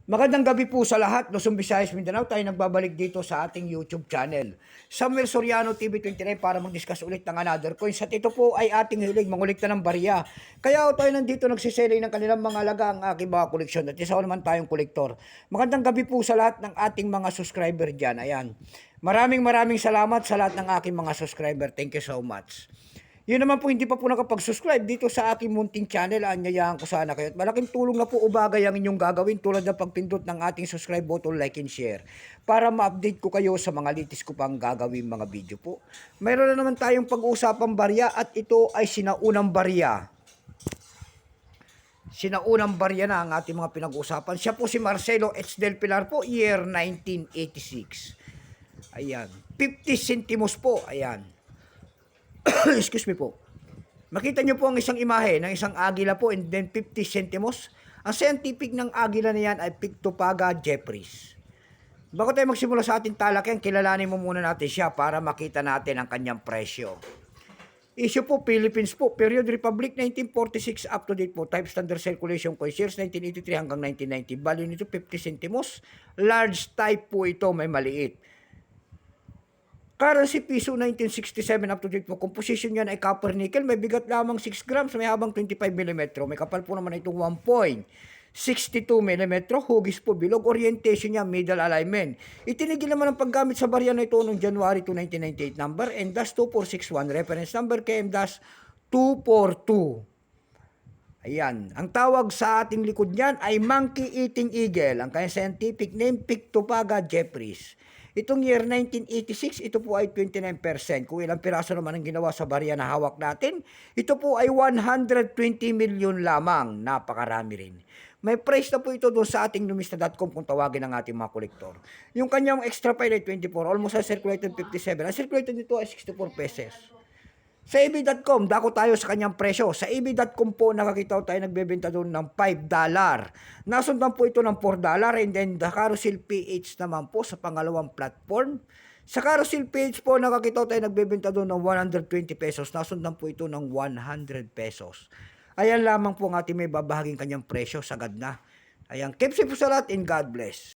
Magandang gabi po sa lahat, Luzon, Visayas, Mindanao. Tayo nagbabalik dito sa ating YouTube channel, Samuel Soriano TV 29 para mag-discuss ulit ng another coins. At ito po ay ating hilig, mangulikta ng barya. Kaya tayo nandito nagsiselling ng kanilang mga alaga ang aking mga koleksyon. At isa naman tayong kolektor. Magandang gabi po sa lahat ng ating mga subscriber dyan. Ayan. Maraming salamat sa lahat ng aking mga subscriber. Thank you so much. Yun naman po, hindi pa po nakapag-subscribe dito sa aking munting channel, anyayahan ko sana kayo. At malaking tulong na po o bagay ang inyong gagawin tulad ng pagpindot ng ating subscribe button, like and share para ma-update ko kayo sa mga litis ko pang gagawin mga video po. Mayroon na naman tayong pag-uusapang barya at ito ay sinaunang barya. Sinaunang barya na ang ating mga pinag-uusapan. Siya po si Marcelo H. Del Pilar po, year 1986. Ayan. 50 centimos po. Ayan. Excuse me po. Makita nyo po ang isang imahe ng isang agila po and then 50 centimos. Ang scientific ng agila na yan ay Pictopaga jeffreys. Bago tayo magsimula sa ating talakyan, kilalanin mo muna natin siya para makita natin ang kanyang presyo. Issue po, Philippines po. Period Republic 1946 up to date po. Type standard circulation coins years 1983 hanggang 1990. Value nito 50 centimos. Large type po ito, may maliit. Currency piso 1967 up to date po. Composition niyan ay copper nickel. May bigat lamang 6 grams. May habang 25 mm. May kapal po naman itong 1.62 mm. Hugis po bilog. Orientation niya middle alignment. Itinigil naman ang paggamit sa barya na ito noong January 2, 1998. Number M-2461. Reference number KM-242. Ayan. Ang tawag sa ating likod niyan ay monkey eating eagle. Ang kanyang scientific name, Pictopaga jeffreys. Itong year 1986, ito po ay 29%. Kung ilang piraso naman ang ginawa sa barya na hawak natin, ito po ay 120 million lamang. Napakarami rin. May price na po ito doon sa ating numista.com kung tawagin ang ating mga kolektor. Yung kanyang extra file ay 24, almost ang circulated 57. Ang circulated nito ay 64 pesos. Sa eBay.com, dako tayo sa kanyang presyo. Sa eBay.com po, nakakita tayo nagbebenta doon ng $5. Nasundan po ito ng $4 and then the Carousel PH naman po sa pangalawang platform. Sa Carousel PH po, nakakita tayo nagbebenta doon ng 120 pesos. Nasundan po ito ng 100 pesos. Ayan lamang po ang ating may babahaging kanyang presyo. Sagad na. Ayan, keep safe po sa lahat and God bless.